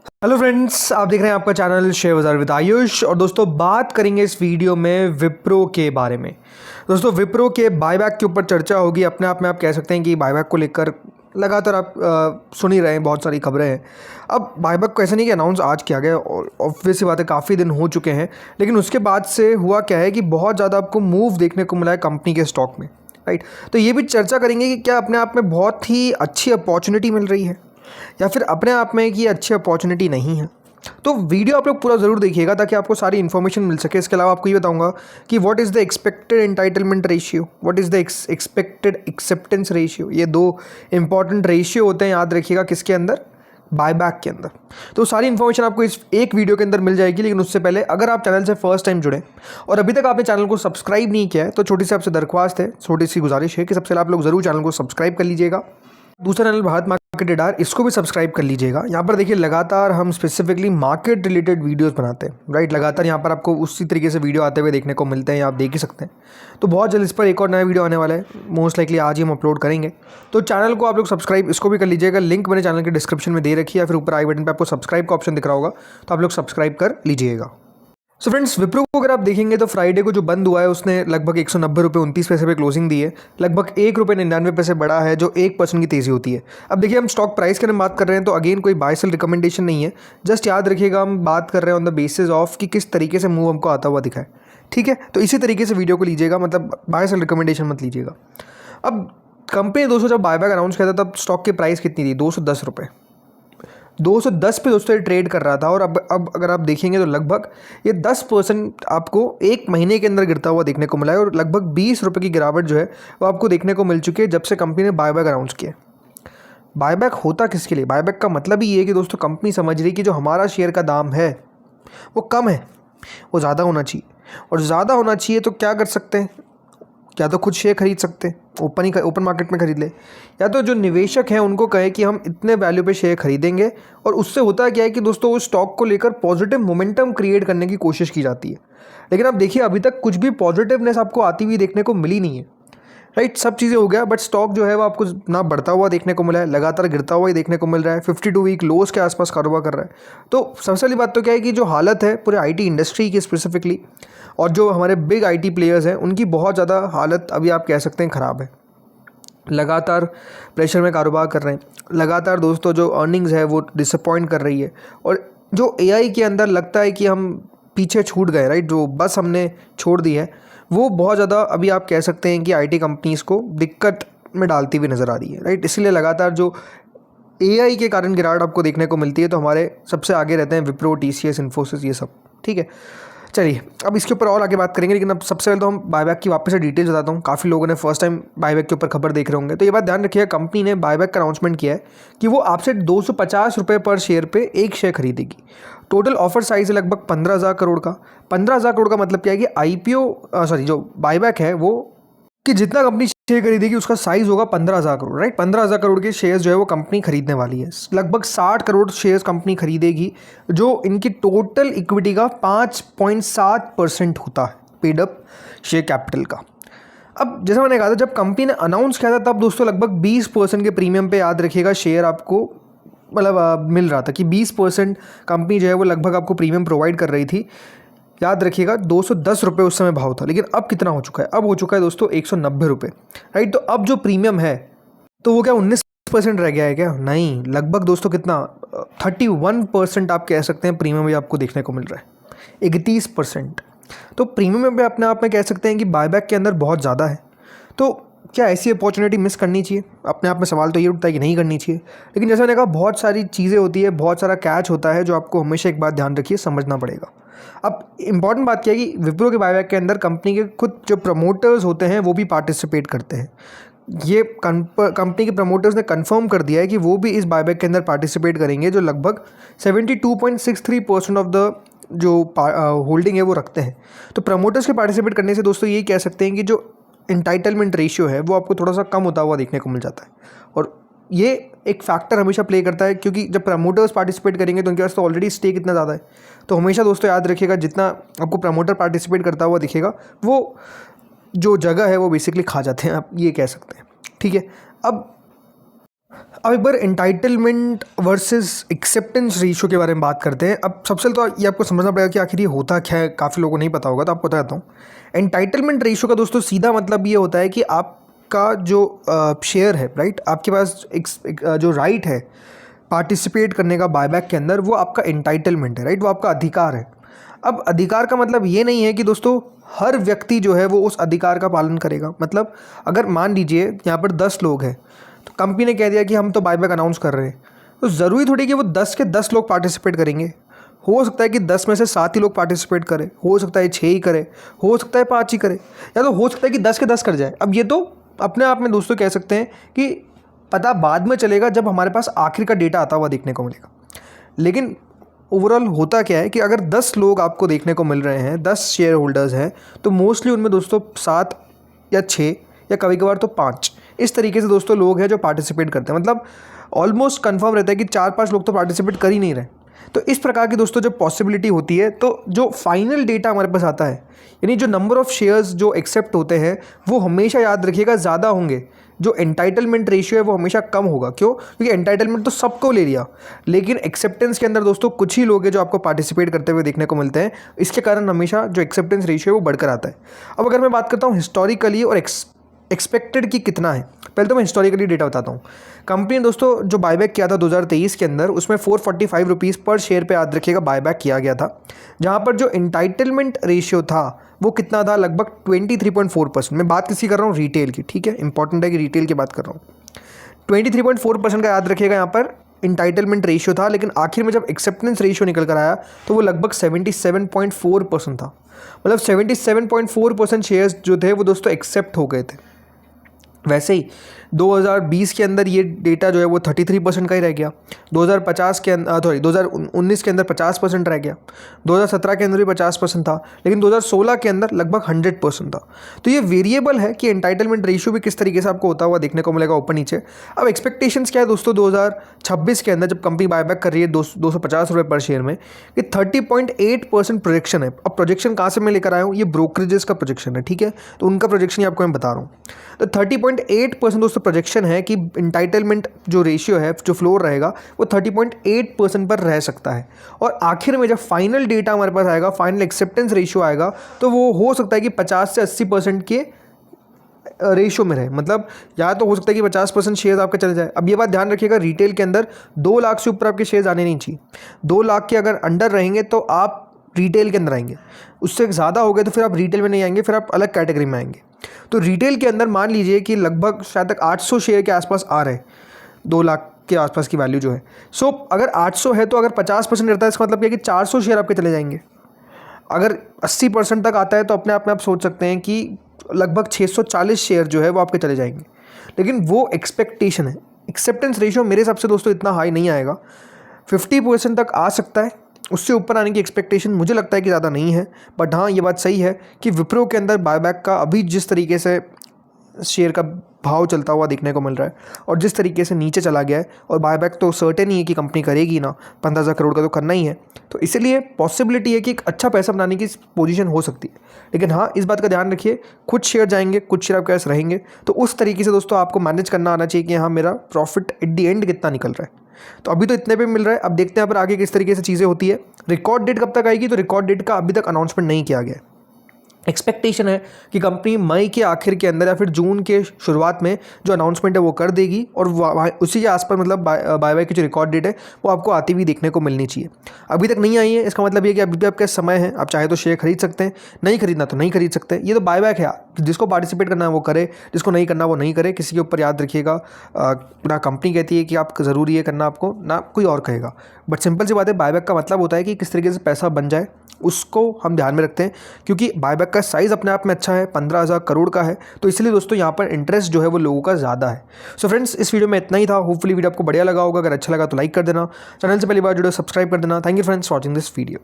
Hello friends, आप देख रहे हैं आपका चैनल शेयर बाजार विद आयुष। और दोस्तों, बात करेंगे इस वीडियो में विप्रो के बारे में। दोस्तों, विप्रो के बायबैक के ऊपर चर्चा होगी। अपने आप में आप कह सकते हैं कि बायबैक को लेकर लगातार आप सुन ही रहे हैं, बहुत सारी खबरें हैं। अब बायबैक को ऐसा नहीं कि अनाउंस आज किया गया, ऑब्वियस सी बात है, काफ़ी दिन हो चुके हैं। लेकिन उसके बाद से हुआ क्या है कि बहुत ज़्यादा आपको मूव देखने को मिला है कंपनी के स्टॉक में, राइट। तो ये भी चर्चा करेंगे कि क्या अपने आप में बहुत ही अच्छी अपॉर्चुनिटी मिल रही है या फिर अपने आप में कि अच्छी अपॉर्चुनिटी नहीं है। तो वीडियो आप लोग पूरा ज़रूर देखिएगा ताकि आपको सारी इन्फॉर्मेशन मिल सके। इसके अलावा आपको ये बताऊंगा कि what is the expected entitlement ratio, what is the expected acceptance ratio. ये दो इंपॉर्टेंट रेशियो होते हैं, याद रखिएगा, किसके अंदर, बायबैक के अंदर। तो सारी इन्फॉर्मेशन आपको इस एक वीडियो के अंदर मिल जाएगी। लेकिन उससे पहले अगर आप चैनल से फर्स्ट टाइम जुड़े और अभी तक आपने चैनल को सब्सक्राइब नहीं किया है तो छोटी सी आपसे दरख्वास्त है, छोटी सी गुजारिश है कि सबसे पहले आप लोग ज़रूर चैनल को सब्सक्राइब कर लीजिएगा। दूसरा चैनल भारत मार्केट रेडार, इसको भी सब्सक्राइब कर लीजिएगा। यहाँ पर देखिए, लगातार हम स्पेसिफिकली मार्केट रिलेटेड वीडियोस बनाते हैं, राइट। लगातार यहाँ पर आपको उसी तरीके से वीडियो आते हुए देखने को मिलते हैं, आप देख ही सकते हैं। तो बहुत जल्द इस पर एक और नया वीडियो आने वाला है, मोस्ट लाइकली आज ही हम अपलोड करेंगे। तो चैनल को आप लोग सब्सक्राइब इसको भी कर लीजिएगा। लिंक मैंने चैनल के डिस्क्रिप्शन में दे रखी है, या फिर ऊपर आई बटन पर आपको सब्सक्राइब का ऑप्शन दिख रहा होगा, तो आप लोग सब्सक्राइब कर लीजिएगा। सो फ्रेंड्स, विप्रो को अगर आप देखेंगे तो फ्राइडे को जो बंद हुआ है उसने लगभग 190 रुपये 29 पैसे पे क्लोजिंग दी है। लगभग 1 रुपये 99 पैसे बढ़ा है, जो 1% की तेज़ी होती है। अब देखिए, हम स्टॉक प्राइस के बारे में बात कर रहे हैं तो अगेन कोई बाय सेल रिकमेंडेशन नहीं है। जस्ट याद रखिएगा, हम बात कर रहे हैं ऑन द बेसिस ऑफ कि किस तरीके से मूव हमको आता हुआ दिखा है, ठीक है। तो इसी तरीके से वीडियो को लीजिएगा, मतलब बाय सेल रिकमेंडेशन मत लीजिएगा। अब कंपनी दोस्तों जब बायबैक अनाउंस किया था तब स्टॉक की प्राइस कितनी थी, 210 रुपये। 210 पे दोस्तों ये ट्रेड कर रहा था। और अब अगर आप देखेंगे तो लगभग ये 10% आपको एक महीने के अंदर गिरता हुआ देखने को मिला है। और लगभग 20 रुपये की गिरावट जो है वो आपको देखने को मिल चुकी है जब से कंपनी ने बायबैक अनाउंस किया। बायबैक होता किसके लिए? बायबैक का मतलब ही ये है कि दोस्तों कंपनी समझ रही कि जो हमारा शेयर का दाम है वो कम है, वो ज़्यादा होना चाहिए। और ज़्यादा होना चाहिए तो क्या कर सकते हैं, या तो खुद शेयर खरीद सकते हैं, ओपन मार्केट में खरीद ले, या तो जो निवेशक हैं उनको कहे कि हम इतने वैल्यू पे शेयर खरीदेंगे। और उससे होता क्या है कि दोस्तों वो स्टॉक को लेकर पॉजिटिव मोमेंटम क्रिएट करने की कोशिश की जाती है। लेकिन आप देखिए, अभी तक कुछ भी पॉजिटिवनेस आपको आती हुई देखने को मिली नहीं है, राइट। सब चीज़ें हो गया, बट स्टॉक जो है वो आपको ना बढ़ता हुआ देखने को मिला है, लगातार गिरता हुआ ही देखने को मिल रहा है। 52 वीक लोस के आसपास कारोबार कर रहा है। तो सबसे पहली बात तो क्या है कि जो हालत है पूरे आईटी इंडस्ट्री की स्पेसिफिकली, और जो हमारे बिग आईटी प्लेयर्स हैं उनकी बहुत ज़्यादा हालत अभी आप कह सकते हैं ख़राब है। लगातार प्रेशर में कारोबार कर रहे हैं। लगातार दोस्तों जो अर्निंग्स है वो डिसअपॉइंट कर रही है। और जो एआई के अंदर लगता है कि हम पीछे छूट गए, राइट, जो बस हमने छोड़ दी है, वो बहुत ज़्यादा अभी आप कह सकते हैं कि आईटी कंपनीज़ को दिक्कत में डालती हुई नज़र आ रही है, राइट। इसलिए लगातार जो एआई के कारण गिरावट आपको देखने को मिलती है। तो हमारे सबसे आगे रहते हैं विप्रो, टीसीएस, इन्फोसिस, ये सब, ठीक है। चलिए, अब इसके ऊपर और आगे बात करेंगे। लेकिन अब सबसे पहले तो हम बायबैक की वापस से डिटेल्स बताता हूँ। काफ़ी लोगों ने फर्स्ट टाइम बायबैक के ऊपर खबर देख रहे होंगे, तो ये बात ध्यान रखिएगा, कंपनी ने बायबैक का अनाउंसमेंट किया है कि वो आपसे 250 रुपये पर शेयर पे एक शेयर खरीदेगी। टोटल ऑफर साइज है लगभग 15,000 करोड़ का। 15,000 करोड़ का मतलब क्या है कि जो बायबैक है वो, कि जितना कंपनी शेयर खरीदेगी उसका साइज होगा 15,000 करोड़, राइट। 15,000 करोड़ के शेयर्स जो है वो कंपनी खरीदने वाली है। लगभग 60 करोड़ शेयर्स कंपनी खरीदेगी, जो इनकी टोटल इक्विटी का 5.7% होता है, पेड अप शेयर कैपिटल का। अब जैसा मैंने कहा था, जब कंपनी ने अनाउंस किया था तब दोस्तों लगभग 20% के प्रीमियम पे, याद रखिएगा, शेयर आपको मतलब मिल रहा था कि 20% कंपनी जो है वो लगभग आपको प्रीमियम प्रोवाइड कर रही थी। याद रखिएगा, 210 रुपये उस समय भाव था। लेकिन अब कितना हो चुका है? अब हो चुका है दोस्तों 190 रुपये, राइट। तो अब जो प्रीमियम है तो वो क्या 19% रह गया है क्या? नहीं, लगभग दोस्तों कितना, 31% आप कह सकते हैं प्रीमियम भी आपको देखने को मिल रहा है, 31%। तो प्रीमियम भी अपने आप में कह सकते हैं कि बायबैक के अंदर बहुत ज़्यादा है। तो क्या ऐसी अपॉर्चुनिटी मिस करनी चाहिए? अपने आप में सवाल तो ये उठता है कि नहीं करनी चाहिए। लेकिन जैसे मैंने कहा, बहुत सारी चीज़ें होती है, बहुत सारा कैच होता है, जो आपको हमेशा एक बात ध्यान रखिए, समझना पड़ेगा। अब इंपॉर्टेंट बात क्या है कि विप्रो के बायबैक के अंदर कंपनी के खुद जो प्रमोटर्स होते हैं वो भी पार्टिसिपेट करते हैं। ये कंपनी के प्रमोटर्स ने कंफर्म कर दिया है कि वो भी इस बायबैक के अंदर पार्टिसिपेट करेंगे, जो लगभग 72.63% ऑफ द जो होल्डिंग है वो रखते हैं। तो प्रमोटर्स के पार्टिसिपेट करने से दोस्तों ये कह सकते हैं कि जो एंटाइटलमेंट रेशियो है वो आपको थोड़ा सा कम होता हुआ देखने को मिल जाता है। और ये एक फैक्टर हमेशा प्ले करता है, क्योंकि जब प्रमोटर्स पार्टिसिपेट करेंगे तो उनके पास तो ऑलरेडी स्टेक इतना ज़्यादा है। तो हमेशा दोस्तों याद रखिएगा, जितना आपको प्रमोटर पार्टिसिपेट करता हुआ दिखेगा, वो जो जगह है वो बेसिकली खा जाते हैं, आप ये कह सकते हैं, ठीक है। अब अब एक बार एंटाइटलमेंट वर्सेस एक्सेप्टेंस रेशियो के बारे में बात करते हैं। अब सबसे तो ये आपको समझना पड़ेगा कि आखिर ये होता क्या है, काफ़ी लोगों को नहीं पता होगा, तो आपको बताता हूँ। एंटाइटलमेंट रेशियो का दोस्तों सीधा मतलब ये होता है कि आपका जो शेयर है, राइट, आपके पास जो राइट है पार्टिसिपेट करने का बायबैक के अंदर, वो आपका एंटाइटलमेंट है, राइट, वो आपका अधिकार है। अब अधिकार का मतलब ये नहीं है कि दोस्तों हर व्यक्ति जो है वो उस अधिकार का पालन करेगा। मतलब अगर मान लीजिए यहाँ पर 10 लोग हैं, तो कंपनी ने कह दिया कि हम तो बायबैक अनाउंस कर रहे हैं, तो ज़रूरी थोड़ी कि वो 10 के 10 लोग पार्टिसिपेट करेंगे। हो सकता है कि 10 में से 7 ही लोग पार्टिसिपेट करें, हो सकता है 6 ही करे, हो सकता है 5 ही करे, या तो हो सकता है कि 10 के 10 कर जाए। अब ये तो अपने आप में दोस्तों कह सकते हैं कि पता बाद में चलेगा जब हमारे पास आखिर का डेटा आता हुआ देखने को मिलेगा। लेकिन ओवरऑल होता क्या है कि अगर 10 लोग आपको देखने को मिल रहे हैं, 10 शेयर होल्डर्स हैं, तो मोस्टली उनमें दोस्तों 7 या 6 या कभी कभार तो 5 इस तरीके से दोस्तों लोग हैं जो पार्टिसिपेट करते हैं। मतलब ऑलमोस्ट कंफर्म रहता है कि 4-5 लोग तो पार्टिसिपेट कर ही नहीं रहे। तो इस प्रकार की दोस्तों जब पॉसिबिलिटी होती है, तो जो फाइनल डेटा हमारे पास आता है, यानी जो नंबर ऑफ शेयर्स जो एक्सेप्ट होते हैं, वो हमेशा याद रखिएगा ज़्यादा होंगे। जो एंटाइटलमेंट रेशियो है वो हमेशा कम होगा। क्यों? क्योंकि एंटाइटलमेंट तो सबको ले लिया, लेकिन एक्सेप्टेंस के अंदर दोस्तों कुछ ही लोग हैं जो आपको पार्टिसिपेट करते हुए देखने को मिलते हैं। इसके कारण हमेशा जो एक्सेप्टेंस रेशियो है वो बढ़कर आता है। अब अगर मैं बात करता हूँ हिस्टोरिकली और एक्सपेक्टेड की कितना है, पहले तो मैं हिस्टोरिकली डेटा बताता हूँ। कंपनी ने दोस्तों जो बायबैक किया था 2023 के अंदर, उसमें 445 रुपीज़ पर शेयर पे याद रखिएगा बायबैक किया गया था, जहाँ पर जो एंटाइटलमेंट रेशियो था वो कितना था, लगभग 23.4%। मैं बात किसी कर रहा हूँ रिटेल की, ठीक है, इंपॉर्टेंट है कि रिटेल की बात कर रहा हूँ। 23.4% का याद रखिएगा यहाँ पर इंटाइटलमेंट रेशियो था, लेकिन आखिर में जब एक्सेप्टेंस रेशियो निकल कर आया तो वो लगभग 77.4% था। मतलब 77.4% शेयर्स जो थे वो दोस्तों एक्सेप्ट हो गए थे। वैसे ही 2020 के अंदर ये डेटा जो है वो 33% का ही रह गया। 2019 के अंदर 50% रह गया। 2017 के अंदर भी 50% था, लेकिन 2016 के अंदर लगभग 100% था। तो ये वेरिएबल है कि एंटाइटलमेंट रेशियो भी किस तरीके से आपको होता हुआ देखने को मिलेगा ऊपर नीचे। अब एक्सपेक्टेशंस क्या है दोस्तों 2026 के अंदर, जब कंपनी बायबैक कर रही है 250 रुपये पर शेयर में, ये 30.8% प्रोजेक्शन है। अब प्रोजेक्शन कहाँ से मैं लेकर आया हूँ, ये ब्रोकरेजेस का प्रोजेक्शन है, ठीक है, तो उनका प्रोजेक्शन ही आपको मैं बता रहा हूँ। तो 30.8% दोस्तों प्रोजेक्शन है कि इंटाइटलमेंट जो रेशियो है, जो फ्लोर रहेगा, वो 30.8% पर रह सकता है। और आखिर में जब फाइनल डेटा हमारे पास आएगा, फाइनल एक्सेप्टेंस रेशियो आएगा, तो वो हो सकता है कि 50 से 80% के रेशियो में रहे। मतलब या तो हो सकता है कि 50% शेयर्स आपके चले जाए। अब ये बात ध्यान रखिएगा, रिटेल के अंदर 2 लाख से ऊपर आपके शेयर्स आने नहीं चाहिए। 2 लाख के अगर अंडर रहेंगे तो आप रिटेल के अंदर आएंगे, उससे ज़्यादा हो गए तो फिर आप रिटेल में नहीं आएंगे, फिर आप अलग कैटेगरी में आएंगे। तो रिटेल के अंदर मान लीजिए कि लगभग शायद तक 800 शेयर के आसपास आ रहे हैं, 2 लाख के आसपास की वैल्यू जो है। सो अगर 800 है तो अगर 50% रहता है, इसका मतलब क्या है कि 400 शेयर आपके चले जाएंगे। अगर 80% तक आता है तो अपने आप में आप सोच सकते हैं कि लगभग 640 शेयर जो है वो आपके चले जाएंगे। लेकिन वो एक्सपेक्टेशन है। एक्सेप्टेंस रेशियो मेरे हिसाब से दोस्तों इतना हाई नहीं आएगा, 50% तक आ सकता है। उससे ऊपर आने की एक्सपेक्टेशन मुझे लगता है कि ज़्यादा नहीं है। बट हाँ, ये बात सही है कि विप्रो के अंदर बायबैक का अभी जिस तरीके से शेयर का भाव चलता हुआ देखने को मिल रहा है और जिस तरीके से नीचे चला गया है, और बायबैक तो सर्टेन ही है कि कंपनी करेगी ना, 15,000 करोड़ का तो करना ही है, तो इसलिए पॉसिबिलिटी है कि एक अच्छा पैसा बनाने की पोजीशन हो सकती है। लेकिन हाँ, इस बात का ध्यान रखिए, कुछ शेयर जाएंगे, कुछ शेयर आपके पास रहेंगे, तो उस तरीके से दोस्तों आपको मैनेज करना आना चाहिए कि हाँ, मेरा प्रॉफिट एट द एंड कितना निकल रहा है। तो अभी तो इतने पे मिल रहा है, अब देखते हैं पर आगे किस तरीके से चीज़ें होती है। रिकॉर्ड डेट कब तक आएगी, तो रिकॉर्ड डेट का अभी तक अनाउंसमेंट नहीं किया गया है। एक्सपेक्टेशन है कि कंपनी मई के आखिर के अंदर या फिर जून के शुरुआत में जो अनाउंसमेंट है वो कर देगी, और उसी के आसपास मतलब बायबैक की जो रिकॉर्ड डेट है वो आपको आती हुई देखने को मिलनी चाहिए। अभी तक नहीं आई है, इसका मतलब ये कि अभी भी आपका समय है, आप चाहे तो शेयर खरीद सकते हैं, नहीं खरीदना तो नहीं खरीद सकते। ये तो बायबैक है, जिसको पार्टिसिपेट करना है वो करे, जिसको नहीं करना वो नहीं करे। किसी के ऊपर याद रखिएगा, ना कंपनी कहती है कि आप ज़रूरी है करना आपको, ना कोई और कहेगा। बट सिंपल सी बात है, बायबैक का मतलब होता है कि किस तरीके से पैसा बन जाए, उसको हम ध्यान में रखते हैं। क्योंकि बायबैक का साइज़ अपने आप में अच्छा है, 15,000 करोड़ का है, तो इसलिए दोस्तों यहाँ पर इंटरेस्ट जो है वो लोगों का ज़्यादा है। सो फ्रेंड्स, इस वीडियो में इतना ही था। होपफुली वीडियो आपको बढ़िया लगा होगा। अगर अच्छा लगा तो लाइक कर देना, चैनल से पहली बार जुड़े सब्सक्राइब कर देना। Thank you friends for watching this video.